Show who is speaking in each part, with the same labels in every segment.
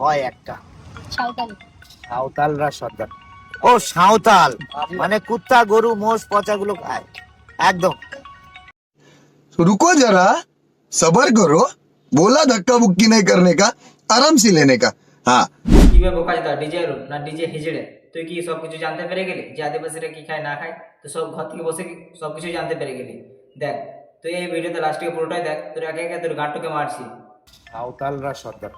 Speaker 1: হয় একটা
Speaker 2: সাঁওতাল।
Speaker 1: সাঁওতালরা সর্দার। ও সাঁওতাল মানে কুত্তা গরু মোষ পচাগুলো খায় একদম।
Speaker 3: रुको जरा सबर करो बोला धक्का बुक्की नहीं करने का आराम से लेने का हाँ
Speaker 4: কিভাবে বোকাচোদা ডিজে রুল না ডিজে হিজড়ে তুই কি সবকিছু জানতে পেরে গেলি যে আদিবাসীরা কি খায় না খায়? তো সব ঘর থেকে বসে সবকিছু জানতে পেরে গেলি। দেখ তুই এই ভিডিওতে লাস্টে পুরোটাই দেখ, তোর একে একে তোর গাঁটুকে মারছি।
Speaker 1: সাঁওতালরা সর্দার।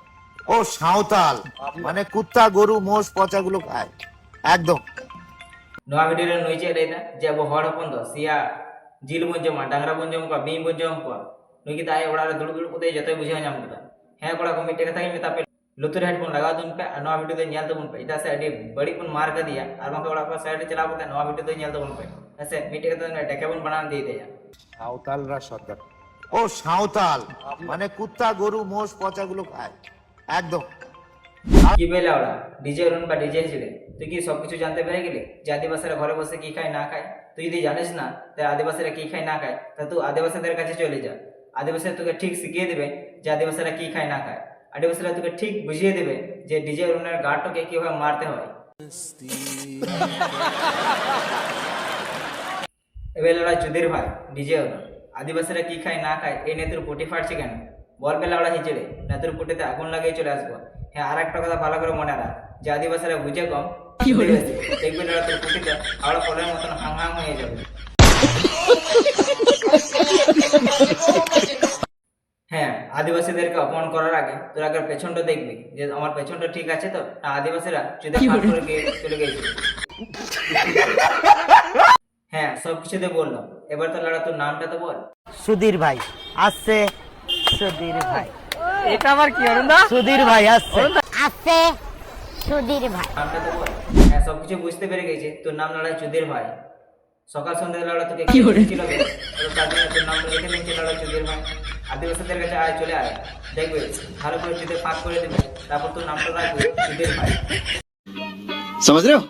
Speaker 1: ও সাঁওতাল মানে কুত্তা গরু মোষ পচাগুলো খায় একদম।
Speaker 4: ᱱᱚᱣᱟ ᱵᱷᱤᱰᱤᱭᱳ ᱨᱮ ᱱᱩᱭ ᱪᱮᱫ ᱞᱟᱹᱭᱫᱟ ᱡᱮ ᱟᱵᱚ ᱦᱚᱲ ᱦᱚᱯᱚᱱ ᱫᱚ ᱥᱤᱭᱟ ᱡᱤᱞ ᱵᱚᱱ ᱡᱚᱢᱟ, ᱰᱟᱝᱨᱟ ᱵᱚᱱ ᱡᱚᱢ ᱠᱚᱣᱟ, ᱵᱤᱧ ᱵᱚᱱ ᱡᱚᱢ ᱠᱚᱣᱟ। ᱱᱩᱭ ᱠᱤᱱᱛᱩ ᱟᱭᱟᱜ ᱚᱲᱟᱜ ᱨᱮ ᱫᱩᱲᱩᱵ ᱫᱩᱲᱩᱵ ᱠᱟᱛᱮ ᱡᱚᱛᱚᱭ ᱵᱩᱡᱷᱟᱹᱣ ᱧᱟᱢ ᱠᱮᱫᱟ। ᱦᱮᱸ ᱠᱚᱲᱟ ᱠᱚ ᱢᱤᱫᱴᱮᱡ ᱠᱟᱛᱷᱟ ᱜᱤᱧ ᱢᱮᱛᱟ ᱯᱮ, ᱞᱩᱛᱩᱨ ᱦᱮᱰᱯᱷᱳᱱ ᱞᱟᱜᱟᱣ ᱛᱟᱵᱚᱱ ᱯᱮ ᱟᱨ ᱱᱚᱣᱟ ᱵᱷᱤᱰᱤᱭᱳ ᱫᱚ ᱧᱮᱞ ᱛᱟᱵᱚᱱ ᱯᱮ, ᱪᱮᱫᱟᱜ ᱥᱮ ᱟᱹᱰᱤ ᱵᱟᱹᱲᱤᱡ ᱵᱚᱱ ᱢᱟᱨ ᱠᱟᱫᱮᱭᱟ ᱟᱨ ᱵᱟᱝᱠᱷᱟᱱ ᱚᱲᱟᱜ ᱠᱚ ᱥᱟᱭᱤᱰ ᱨᱮ ᱪᱟᱞᱟᱣ ᱠᱟᱛᱮ ᱱᱚᱣᱟ ᱵᱷᱤᱰᱤᱭᱳ ᱫᱚ ᱧᱮᱞ ᱛᱟᱵᱚᱱ ᱯᱮ। ᱦᱮᱸᱥᱮ ᱢᱤᱫᱴᱮᱡ ᱠᱟᱛᱷᱟ ᱰᱮᱠᱟ ᱵᱚᱱ ᱵᱟᱱᱟᱣ ᱤᱫᱤᱭ ᱛᱟᱭᱟ।
Speaker 1: সাঁওতালরা সর্দার। ও সাঁওতাল মানে কুত্তা গরু মোষ পচাগুলো খায় একদম।
Speaker 4: কি বেলা ওরা ডিজে রুন বা ডিজে হিজড়ে তুই কি সবকিছু জানতে পেরে গেলি যে আদিবাসীরা ঘরে বসে কি খায় না খায়? তুই যদি জানিস না তাহলে আদিবাসীরা কি খায় না খায় তা তুই আদিবাসীদের কাছে চলে যা। আদিবাসীরা তোকে ঠিক শিখিয়ে দেবে যে আদিবাসীরা কি খায় না খায়। আদিবাসীরা তোকে ঠিক বুঝিয়ে দেবে যে ডিজে রুনের গাঁটকে কিভাবে মারতে হয়। এবার ওরা চুদির ভাই ডিজে রুন আদিবাসীরা কি খায় না খায় এই নিয়ে তোর পুটি ফাটছে কেন? বল বেলা ওরা হিচড়ে না তোর পুটিতে আগুন লাগিয়ে চলে আসবো। হ্যাঁ আর একটা কথা ভালো করে মনে রাখ যে আদিবাসীরা বুঝে কম দেখবি ওরা তোর পুটিতে আওড়া ফলের মতন হাং হাং হয়ে যাবে। হ্যাঁ আদিবাসীদেরকে অপমান করার আগে তোর আগে পেছনটা দেখবি যে আমার পেছনটা ঠিক আছে তো না আদিবাসীরা চুদে ফাঁক করে গিয়ে চলে গেছে। হ্যাঁ সবকিছুতে বললাম, এবার তো লাড়া তোর নামটা তো বল।
Speaker 1: সুধীর ভাই আসছে, সুধীর ভাই।
Speaker 2: এটা আবার কি অরুণ দা?
Speaker 1: সুধীর ভাই আসছে।
Speaker 2: আছে সুধীর ভাই।
Speaker 4: নামটা তো বল। হ্যাঁ সবকিছু বুঝতে পেরে গেছি, তোর নাম লড়াই চুদির ভাই। সকাল সন্ধ্যা লড়া তোকে কি ছিল বে? তার জন্য তোর নামটা লিখে নিয়েছে লড়াই চুদির ভাই। আদিবাসীদের কাছে আয় চলে আয়, দেখবে ভালো করে চুদে ফাঁক করে দেবে, তারপর তোর নামটা রাখবে চুদির ভাই।
Speaker 3: समझ रहे हो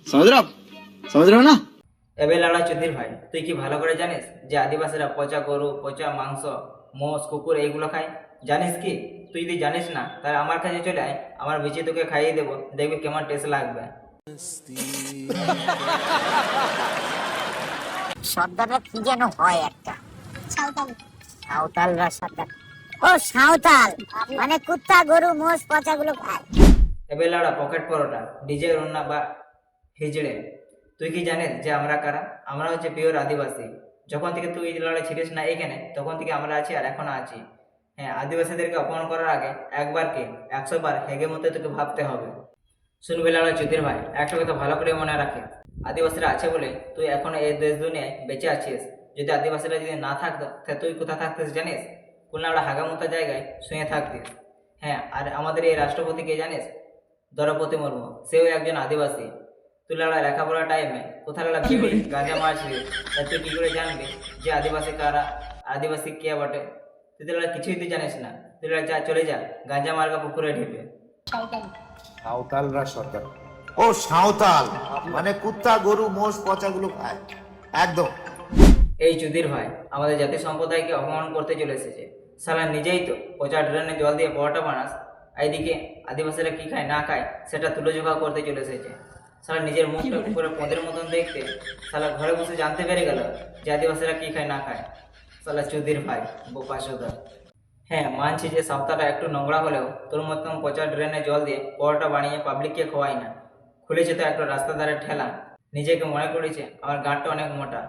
Speaker 3: समझ रहे हो ना
Speaker 4: এবার লড়াই চুদির ভাই তুই কি ভালো করে জানিস যে আদিবাসীরা পচা গরু, পচা মাংস, মোষ, কুকুর এইগুলো খায়? জানিস কি? তুই যদি জানিস না তাহলে আমার কাছে চলে আয়, আমার বিচি তোকে খাইয়ে দেবো, দেখবি কেমন টেস্ট লাগবে।
Speaker 2: সর্দাররা কি যেন হয় একটা সাঁওতাল। সাঁওতালরা সর্দার। ও সাঁওতাল মানে কুত্তা গরু মোষ পচাগুলো খায়।
Speaker 4: এবার লড়া পকেট পরোটা ডিজে রন্না বা হিজড়ে তুই কি জানিস যে আমরা কারা? আমরা হচ্ছে পিওর আদিবাসী। যখন থেকে তুই লড়াই ছিলিস না এখানে তখন থেকে আমরা আছি আর এখনো আছি। হ্যাঁ আদিবাসীদেরকে অপমান করার আগে একবার কে 100 বার হেগে মতো তোকে ভাবতে হবে। শুনবে লড়াই চুদির ভাই একটা কথা ভালো করে মনে রাখে, আদিবাসীরা আছে বলে তুই এখনো এই দেশ দুনিয়ায় বেঁচে আছিস। যদি আদিবাসীরা যদি না থাকতো তাহলে তুই কোথায় থাকতিস জানিস? কোনো একটা হাগামতো জায়গায় শুয়ে থাকতিস। হ্যাঁ আর আমাদের এই রাষ্ট্রপতি কে জানিস? দ্রৌপদী মুর্মু, সেও একজন আদিবাসী। তুই লড়া লেখাপড়ার টাইমে কোথায় লড়া বিড়ি গাঁজা মারছিস, তা তুই কি করে জানবি যে আদিবাসী কারা, আদিবাসী কে বটে? তুই তো লড়া কিছুই তুই জানিস না। তুই লড়া যা চলে যা গাঁজা মার্কা পুকুরে ঢিপে।
Speaker 1: সাঁওতালরা সর্দার। ও সাঁওতাল মানে কুত্তা গরু মোষ পচাগুলো খায় একদম।
Speaker 4: এই চুদির ভাই আমাদের জাতি সম্প্রদায়কে অপমান করতে চলে এসেছে। সালা নিজেই তো পচা ড্রেনে জল দিয়ে পরোটা বানাস, এইদিকে আদিবাসীরা কি খায় না খায় সেটা তুলোজোখা করতে চলে এসেছে। সালা নিজের মুখটা করে পদের মতন দেখতে সালা ঘরে বসে জানতে পেরে গেল যে আদিবাসীরা কি খায় না খায়। সালা চুদির ভাই বোপা সদা। হ্যাঁ মানছি যে সপ্তাহটা একটু নোংরা হলেও তোর মতন পচা ড্রেনে জল দিয়ে পরোটা বানিয়ে পাবলিককে খোয়াই না। খুলেছে তো একটা রাস্তার ধারে ঠেলা, নিজেকে মনে করেছে আমার গাঁটটা অনেক মোটা।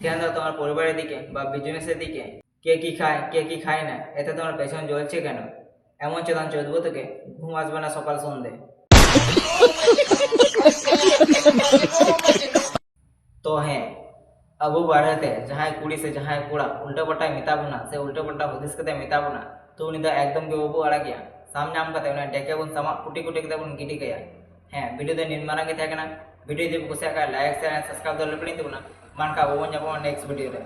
Speaker 4: ধ্যান দাও তোমার পরিবারের দিকে বা বিজনেসের দিকে, কে কি খায় কে কি খায় না, এতে তোমার পেছন জ্বলছে কেন? এমন চোদান চোদবো তোকে ঘুম আসবে না সকাল সন্ধে। তো হ্যাঁ আবু বাড়াতে যাহাই কুড়ি সে যাহাই কুড়া উল্টা पट्टा मिताबो ना से उल्टा पट्टा हुदिस कते मिताबो ना तो उनी दा एकदम के बाबू आड़ा गया सामने आम कते उन्हें डेके बन समा कुटी कुटी कते बन गिटी गया। হ্যাঁ ভিডিও তে নির্মাণা কে থাকে না, ভিডিও যদি কুসে का लाइक शेयर सब्सक्राइब দলে পড়ি দেব না মান কা ববন যাব নেক্সট ভিডিও রে।